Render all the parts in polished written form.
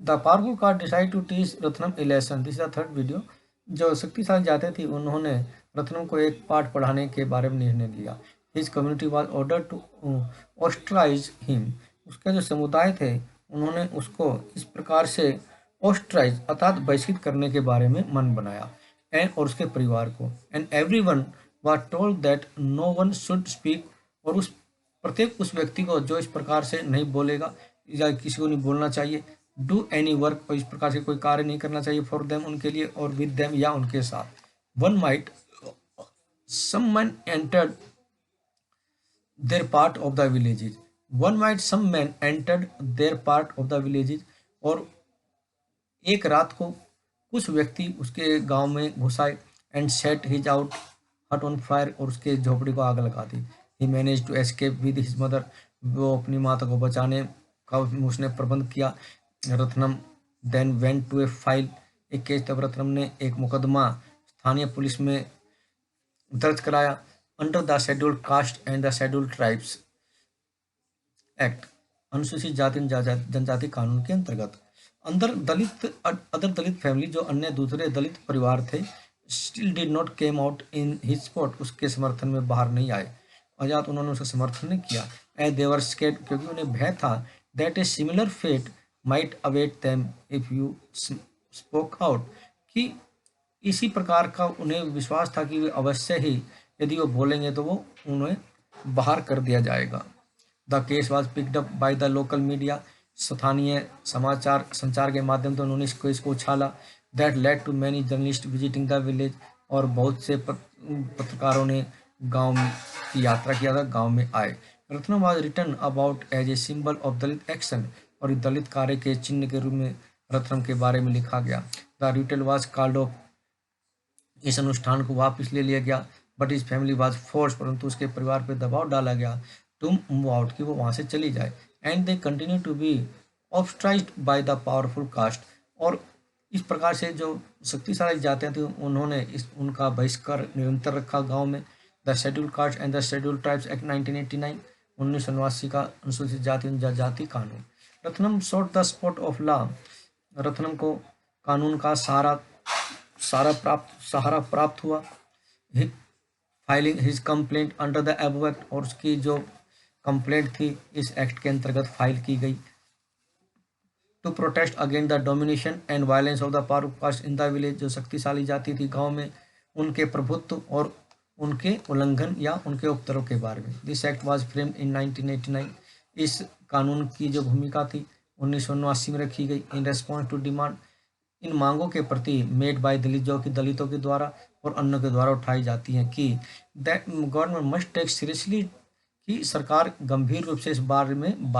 The powerful caste decide to teach Ratnam a lesson. This is the third video. जो शक्तिशाली जाते थे उन्होंने रत्नम को एक पाठ पढ़ाने के बारे में निर्णय लिया। His community was order to ostracise him. उसके जो समुदाय थे उन्होंने उसको इस प्रकार से ऑस्ट्राइज अर्थात बहिष्कृत करने के बारे में मन बनाया एंड और उसके परिवार को। And everyone was told that no one should speak. और उस प्रत्येक उस व्यक्ति को जो इस प्रकार से नहीं बोलेगा या किसी को नहीं बोलना चाहिए, डू एनी वर्क और इस प्रकार से कोई कार्य नहीं करना चाहिए फॉर देम उनके लिए और विद देम या उनके साथ। One might someone entered their part of the villages. One might some man entered their part of the villages. और एक रात को कुछ व्यक्ति उसके गांव में घुस आए and set his out hut on fire. और उसके झोपड़ी को आग लगा दी। He manage to escape with his mother. वो अपनी माता को बचाने का उसने प्रबंध किया। Ratnam then went to a file a case. तब रत्नम ने एक मुकदमा स्थानीय पुलिस में दर्ज कराया under the scheduled caste and the scheduled tribes act. अनुसूचित जाति जनजाति कानून के अंतर्गत अदर दलित फैमिली जो अन्य दूसरे दलित परिवार थे still did not came out in his support. उसके समर्थन में बाहर नहीं आए। अजात उन्होंने उसका समर्थन नहीं किया। एज देवर स्केर्ड क्योंकि उन्हें भय था that a similar fate might await them if you spoke out. कि इसी प्रकार का उन्हें विश्वास था कि वे अवश्य ही यदि वो बोलेंगे तो वो उन्हें बाहर कर दिया जाएगा। The case was picked up by the local media. स्थानीय समाचार संचार के माध्यम से उन्होंने इस केस को उछाला। That led to many journalist visiting the village. और बहुत से पत्रकारों ने गांव की यात्रा किया था, गांव में आए। Ratnam was return about as a symbol of Dalit action. और दलित कार्य के चिन्ह के रूप में रत्नम के बारे में लिखा गया। The retail was called off. इस अनुष्ठान को वापस ले लिया गया बट इस फैमिली वाज फोर्स। परंतु उसके परिवार पर दबाव डाला गया टू मूव आउट कि वो वहाँ से चली जाए। And they continue to be ostracised by the powerful caste. और इस प्रकार से जो शक्तिशाली जाते थे उन्होंने उनका बहिष्कार निरंतर रखा गांव में। The schedule caste and the schedule tribes act 1989 1989 का अनुसूचित जाति जनजाति कानून। Ratnam sought the support of law. Ratnam को कानून का सहारा प्राप्त हुआ। Filing his complaint under the above act. और उसकी जो कंप्लेंट थी इस एक्ट के अंतर्गत फाइल की गई। To protest against the domination and violence of the powerful caste in the village. जो शक्तिशाली जाति थी गांव में उनके प्रभुत्व और उनके उल्लंघन या उनके उपद्रव के बारे में। This act was framed in 1989। इस कानून की जो भूमिका थी 1979 में रखी गई। इन रेस्पॉन्स टू डिमांड इन मांगों के प्रति मेड बाय दलित जो कि दलितों के द्वारा और अन्य के द्वारा उठाई जाती हैं कि that government must take seriously कि सरकार गंभीर रूप से इस बारे में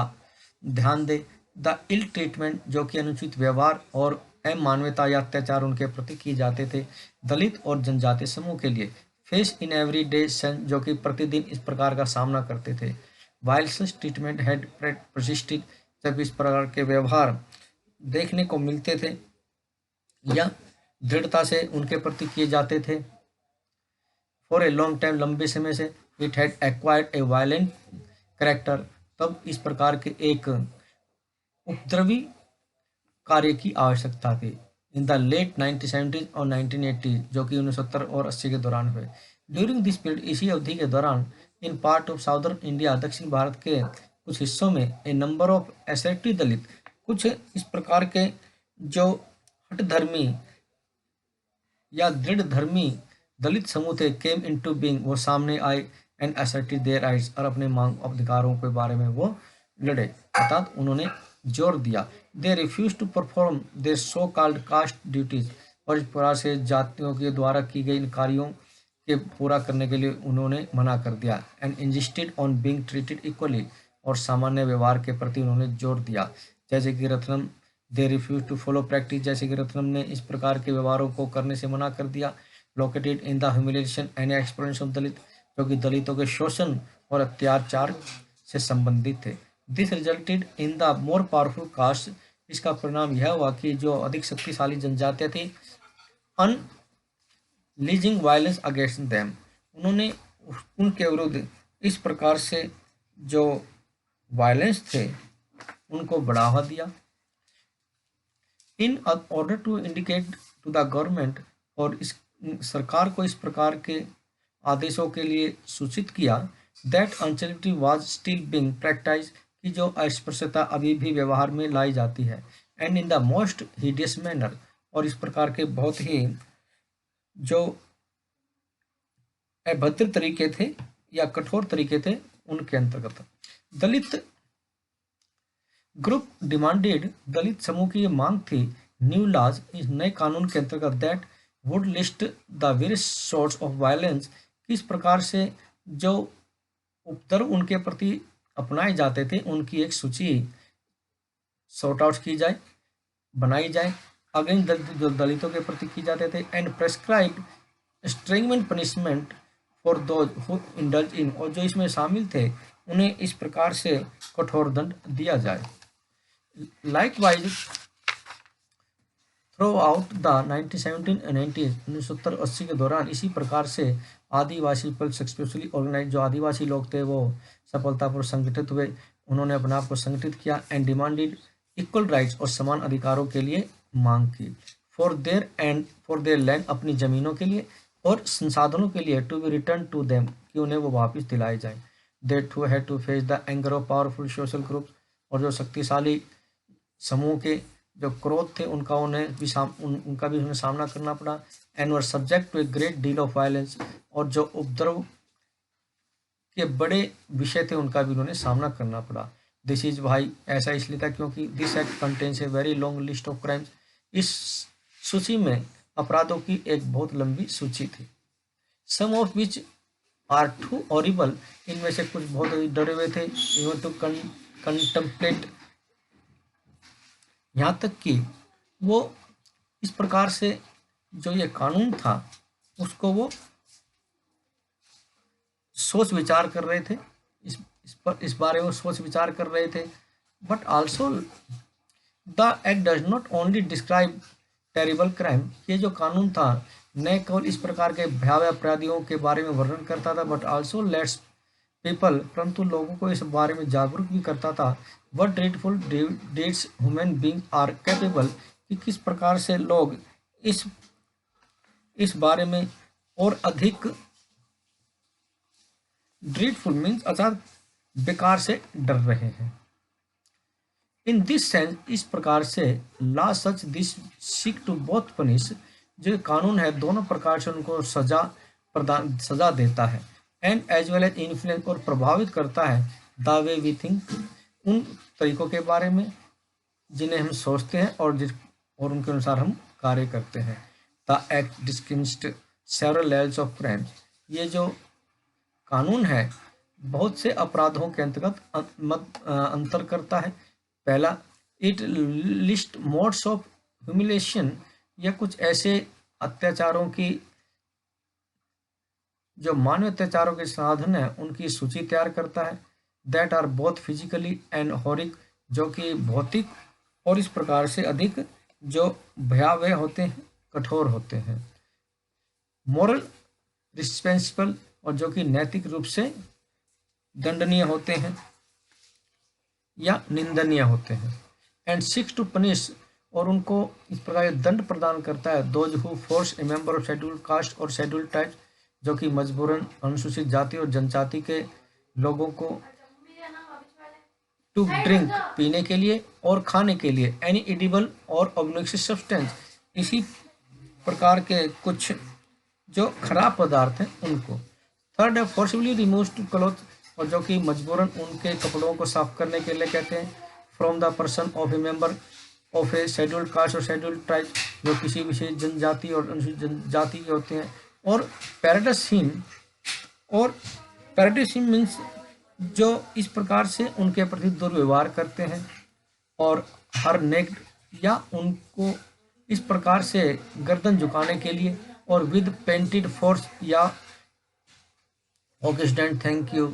ध्यान दे। द इल ट्रीटमेंट जो कि अनुचित व्यवहार और अमानवीयता या अत्याचार उनके प्रति किए जाते थे दलित और जनजातीय समूह के लिए। फेस इन एवरी डे सन जो कि प्रतिदिन इस प्रकार का सामना करते थे। While such treatment had persisted जब इस प्रकार के व्यवहार देखने को मिलते थे या दृढ़ता से उनके प्रति किए जाते थे फॉर ए लॉन्ग टाइम लंबे समय से। It had acquired A violent character. तब इस प्रकार के एक उपद्रवी कार्य की आवश्यकता थी। इन द लेट 1970s और 1980 जो कि 1970 और 80 के दौरान हुए। ड्यूरिंग दिस पीरियड इसी अवधि के दौरान in part of southern India दक्षिण भारत के कुछ हिस्सों में ए नंबर ऑफ एसेटिव दलित कुछ इस प्रकार के जो हठधर्मी या दृढ़ धर्मी दलित समूह थे केम इनटू बीइंग वो सामने आए एंड असर्टेड देयर राइट्स और अपने मांग अधिकारों के बारे में वो लड़े अर्थात उन्होंने जोर दिया। They refuse to perform their so called caste duties. और इस प्रकार से जातियों के द्वारा की गई इन कार्यों के पूरा करने के लिए उन्होंने मना कर दिया। And insisted on being treated equally और सामान्य व्यवहार के प्रति उन्होंने जोर दिया। जैसे कि Ratnam they refuse to follow practice जैसे कि रत्नम ने इस प्रकार के व्यवहारों को करने से मना कर दिया। Located in the humiliation and exploration of Dalit जो कि दलितों के शोषण और अत्याचार से संबंधित थे। This resulted in the more powerful caste. इसका परिणाम यह हुआ कि जो अधिक शक्तिशाली जनजातियां थी अनलीजिंग वायलेंस अगेंस्ट देम उन्होंने उनके विरुद्ध इस प्रकार से जो वायलेंस थे उनको बढ़ावा दिया। In order to indicate to the government, और इस सरकार को इस प्रकार के आदेशों के लिए सूचित किया, that insensitivity was still being practice, कि जो अस्पृश्यता अभी भी व्यवहार में लाई जाती है, and in the most hideous manner, और इस प्रकार के बहुत ही जो अभद्र तरीके थे या कठोर तरीके थे उनके अंतर्गत। दलित ग्रुप डिमांडेड, दलित समूह की ये मांग थी, न्यू लॉज, इस नए कानून के अंतर्गत, that would list the various sorts of violence, किस प्रकार से जो उपद्रव उनके प्रति अपनाए जाते थे उनकी एक सूची सॉर्ट आउट की जाए, बनाई जाए, अगेंस्ट जो दलितों के प्रति की जाते थे, and prescribe stringent punishment for those who indulge in, और जो इसमें शामिल थे उन्हें इस प्रकार से कठोर दंड दिया जाए। Likewise through out the 1970 and 1970-80 के दौरान इसी प्रकार से आदिवासी पीपल सक्सेसफुली ऑर्गेनाइज, जो आदिवासी लोग थे वो सफलतापूर्वक संगठित हुए, उन्होंने अपने आप को संगठित किया, एंड डिमांडेड इक्वल राइट्स, और समान अधिकारों के लिए मांग की, फॉर देयर लैंड, अपनी जमीनों के लिए और संसाधनों के लिए, to be return to them, कि उन्हें वो वापस दिलाए जाए, that who had to face the anger of powerful social groups, और जो शक्तिशाली समूह के जो क्रोध थे उनका उनका भी उन्हें सामना करना पड़ा, and were subject to a great deal of violence, और जो उपद्रव के बड़े विषय थे उनका भी उन्होंने सामना करना पड़ा। दिस इज भाई ऐसा इसलिए था क्योंकि this act contains a very long list of crimes, इस सूची में अपराधों की एक बहुत लंबी सूची थी, some of which are too horrible, इनमें से कुछ बहुत ही डरे हुए थे, इवन टू कंटेम्पलेट, यहाँ तक कि वो इस प्रकार से जो ये कानून था उसको वो सोच विचार कर रहे थे, इस बारे में सोच विचार कर रहे थे, but also the act does not only describe terrible crime, ये जो कानून था न केवल इस प्रकार के भयावह अपराधियों के बारे में वर्णन करता था, बट आल्सो लेट्स पीपल, परंतु लोगों को इस बारे में जागरूक भी करता था, what dreadful deeds human being are capable, कि किस प्रकार से लोग इस बारे में और अधिक ड्रेडफुल मीन्स अर्थात बेकार से डर रहे हैं। इन दिस सेंस, इस प्रकार से law such this seek to both punish, जो कानून है दोनों प्रकार से उनको सजा देता है, and as well as influence, और प्रभावित करता है, द वे वी थिंक, उन तरीकों के बारे में जिन्हें हम सोचते हैं और उनके अनुसार हम कार्य करते हैं। The act discriminate several levels of crimes, ये जो कानून है बहुत से अपराधों के अंतर्गत अंतर करता है। पहला, it list modes of humiliation, या कुछ ऐसे अत्याचारों की जो मानव अत्याचारों के साधन है उनकी सूची तैयार करता है, that are both physically and horrific, जो कि भौतिक और इस प्रकार से अधिक जो भयावह होते हैं, कठोर होते हैं। मोरल रिस्पेंसिबल, और जो कि नैतिक रूप से दंडनीय होते हैं या निंदनीय होते हैं, एंड सिक्स टू पनिश, और उनको इस प्रकार दंड प्रदान करता है, those who force A member of scheduled caste और शेड्यूल्ड ट्राइब, जो कि मजबूरन अनुसूचित जाति और जनजाति के लोगों को टू ड्रिंक, पीने के लिए और खाने के लिए, एनी एडिबल और ऑब्नोक्सियस सब्सटेंस, इसी प्रकार के कुछ जो खराब पदार्थ हैं उनको। थर्ड है फोर्सिबली रिमूव टू क्लॉथ, और जो कि मजबूरन उनके कपड़ों को साफ करने के लिए कहते हैं, from the person of A member of A scheduled caste और शेड्यूल्ड ट्राइब, जो किसी विशेष जनजाति और अनुसूचित जनजाति के होते हैं। और पैराडिसिम मीन्स जो इस प्रकार से उनके प्रति दुर्व्यवहार करते हैं, और हर नेक्ड, या उनको इस प्रकार से गर्दन झुकाने के लिए, और विद पेंटेड फोर्स या ओके स्टैंड थैंक यू,